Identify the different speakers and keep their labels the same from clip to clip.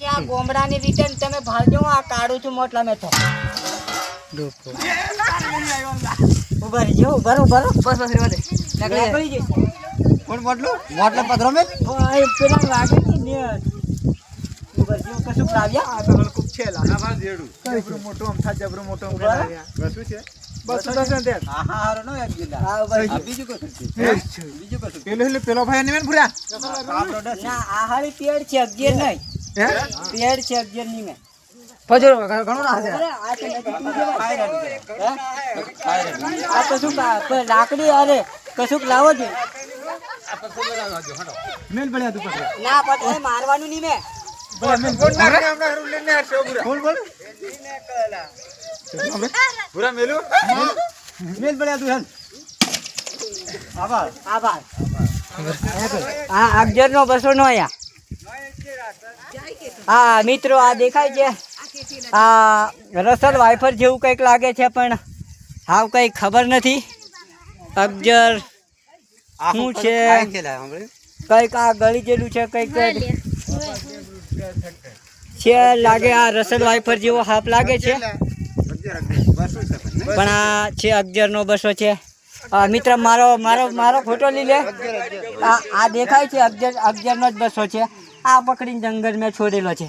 Speaker 1: આ ગોમડાની રિટર્ન તમે ભાળજો આ કાઢું છું મોટલા મેં તો ઉભા રહેજો બસ રેવા દે નીકળી જશે
Speaker 2: કોણ મોટલો પધરો મે
Speaker 1: પેલા લાગે છે ને ઉભા રહેજો કશું લાવ્યા
Speaker 2: આ તો ખૂબ છે લાના ભાર દેડું જબરું મોટો અમથા જબરું મોટો અમથા લાવ્યા કશું છે બસ ને હા હારો નો એક ગિલા
Speaker 1: હા ઉભા
Speaker 2: બીજું કશું પેલો ભાઈ ને મેન પૂરા
Speaker 1: ના આ હારી પેડ છે 11 નહીં
Speaker 2: હે
Speaker 1: પેડ છે 11 ની મે
Speaker 2: ફજરો ઘણો ના છે
Speaker 1: આ તો આ તો શું લાકડી અરે કશુંક લાવો છે
Speaker 2: મેલ પડ્યા તું પકડ
Speaker 1: ના પટે મારવાનું નહીં મે
Speaker 2: બોલ પૂરા મેલું મેલ પડ્યા તું હન આભાર
Speaker 1: હા 11 નો 200 નો આયા હા મિત્રો આ દેખાય છે આ રસલ વાઇફર જેવું કંઈક લાગે છે પણ હાવ કંઈ ખબર નથી 11 શું છે કંઈક આ ગળી જેલું છે કંઈક છે લાગે આ રસલ વાઇફર જેવો હાફ લાગે છે પણ આ છે 11 નો 200 છે મિત્ર મારો ફોટો લઈ લે આ દેખાય છે 11 નો જ 200 છે આ પકડીને જંગલ મેં છોડેલો છે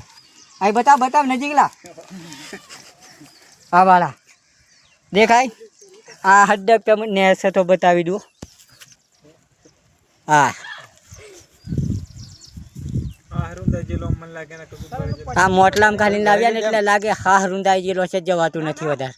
Speaker 1: અહીં બતાવ નજીક લા હા વાળા દેખાય આ હડક તમને તો બતાવી દઉં હા આ મોટલામ ખાલી લાવ્યા ને એટલે લાગે હા હરુંદાઈ જેલો છે જવાતું નથી વધારે